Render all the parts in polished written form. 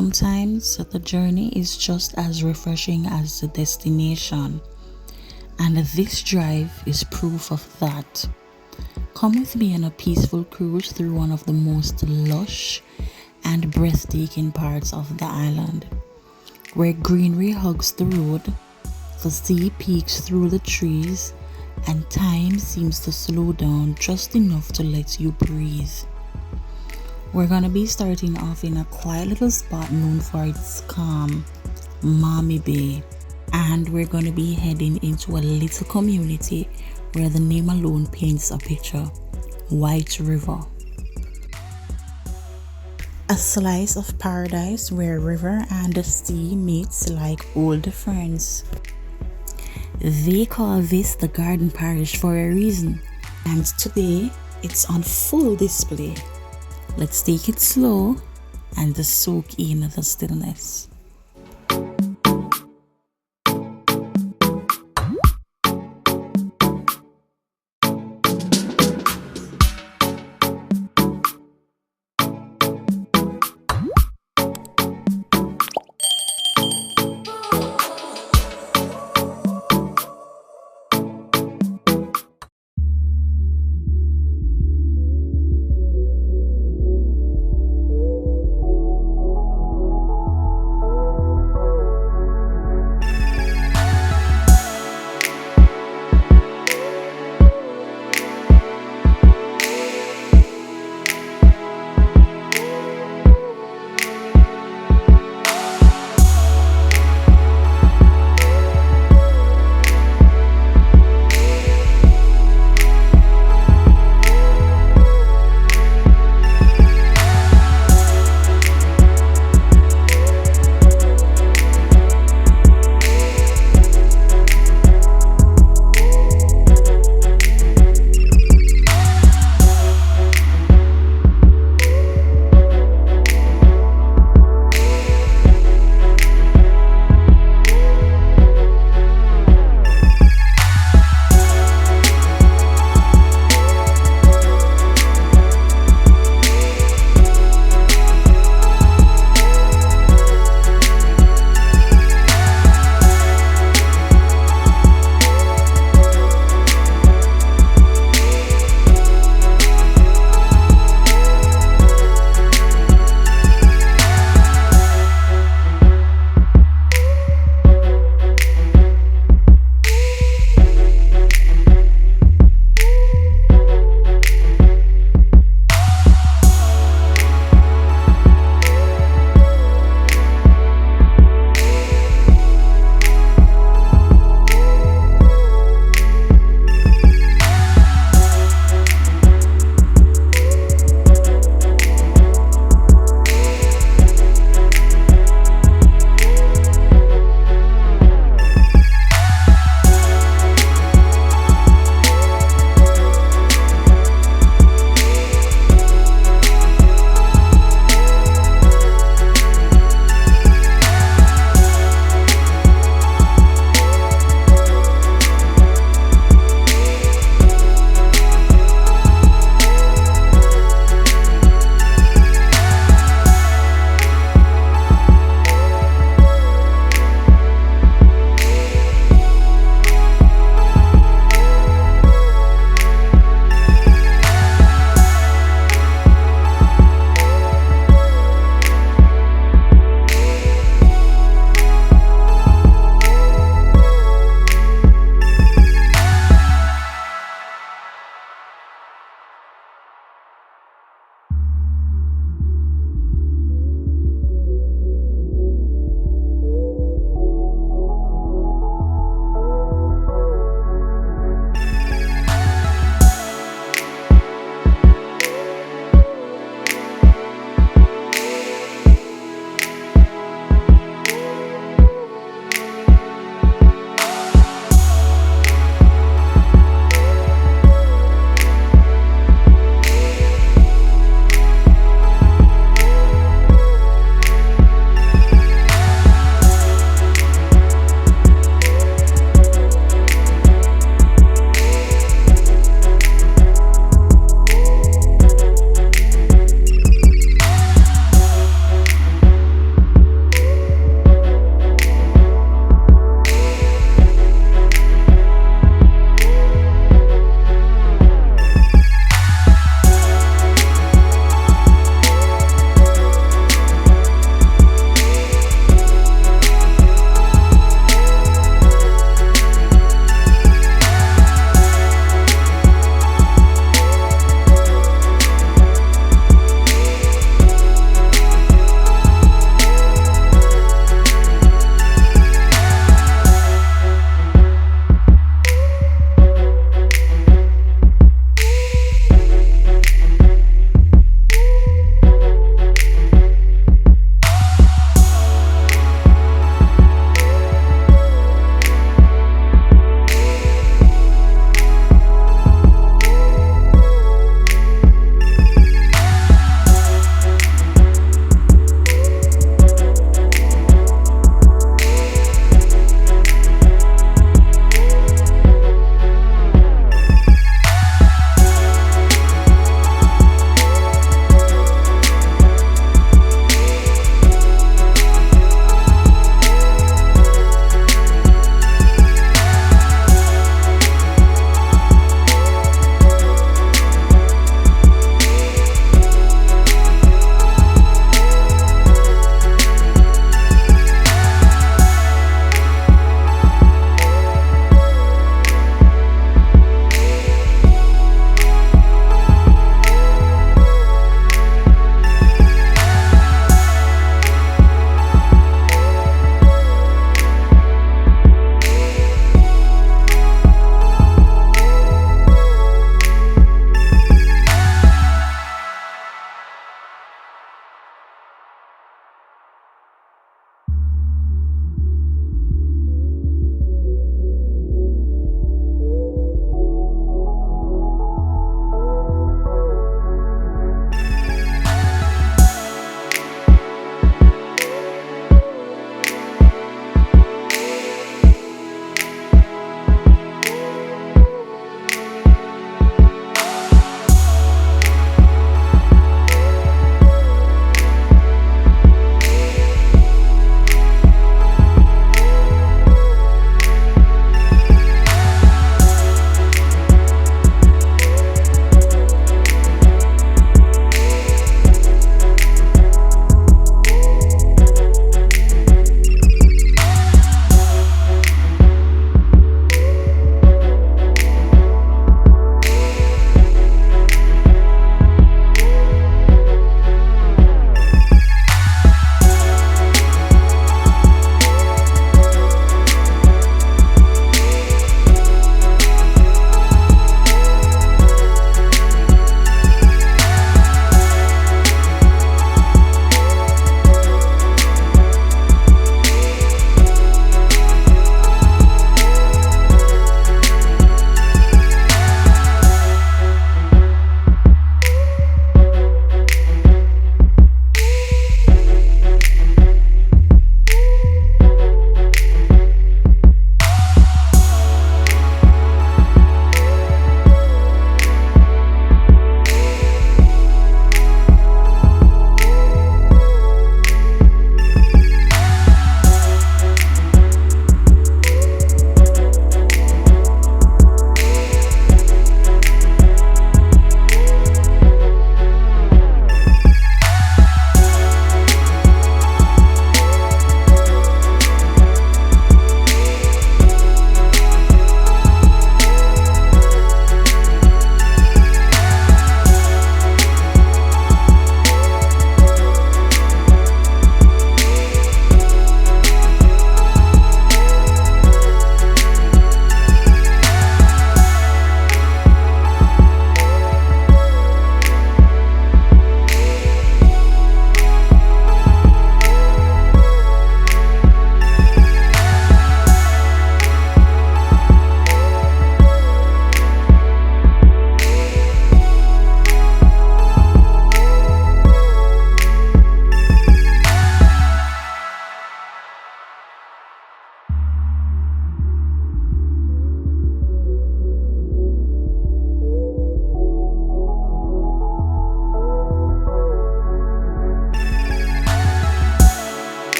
Sometimes the journey is just as refreshing as the destination, and this drive is proof of that. Come with me on a peaceful cruise through one of the most lush and breathtaking parts of the island, where greenery hugs the road, the sea peeks through the trees, and time seems to slow down just enough to let you breathe. We're gonna be starting off in a quiet little spot known for its calm, Mammee Bay, and we're gonna be heading into a little community where the name alone paints a picture: White River. A slice of paradise where river and the sea meets like old friends. They call this the Garden Parish for a reason, and today it's on full display. Let's take it slow and just soak in the stillness.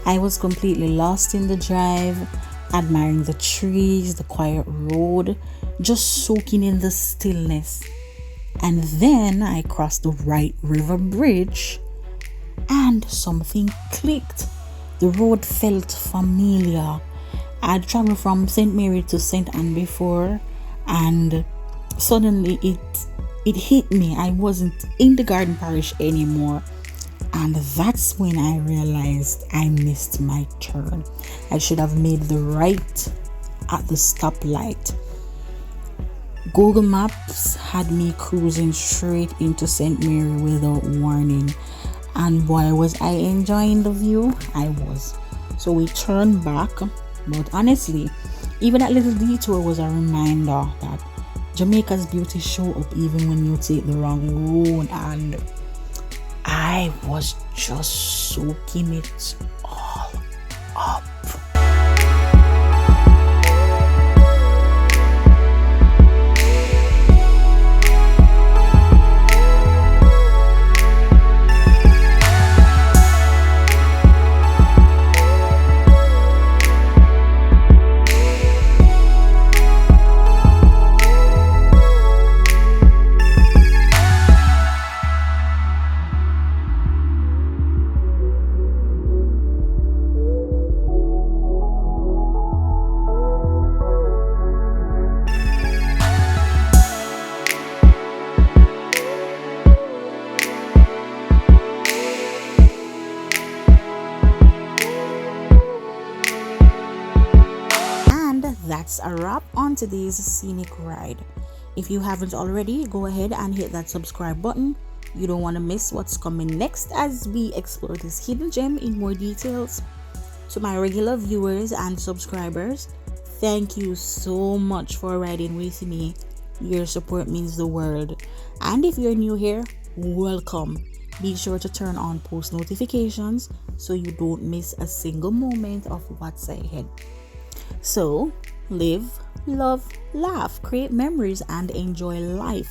I was completely lost in the drive, admiring the trees, the quiet road, just soaking in the stillness. And then I crossed the Right River Bridge and something clicked. The road felt familiar. I'd traveled from St. Mary to St. Anne before, and suddenly it hit me. I wasn't in the Garden Parish anymore. And that's when I realized I missed my turn. I should have made the right at the stoplight. Google Maps had me cruising straight into St. Mary without warning. And boy, was I enjoying the view. I was. So we turned back. But honestly, even that little detour was a reminder that Jamaica's beauty show up even when you take the wrong road. And I was just soaking it all up. That's a wrap on today's scenic ride. If you haven't already, go ahead and hit that subscribe button. You don't want to miss what's coming next as we explore this hidden gem in more details. To my regular viewers and subscribers, thank you so much for riding with me. Your support means the world. And if you're new here, welcome. Be sure to turn on post notifications so you don't miss a single moment of what's ahead. So, live, love, laugh, create memories, and enjoy life.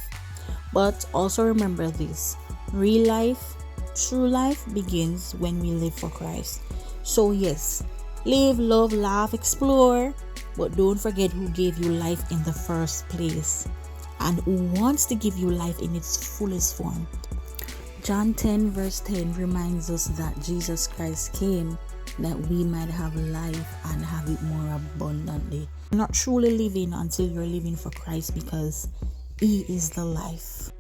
But also remember this: real life, true life begins when we live for Christ. So yes, live, love, laugh, explore, but don't forget who gave you life in the first place and who wants to give you life in its fullest form. John 10 verse 10 reminds us that Jesus Christ came that we might have life and have it more abundantly. You're not truly living until you're living for Christ, because He is the life.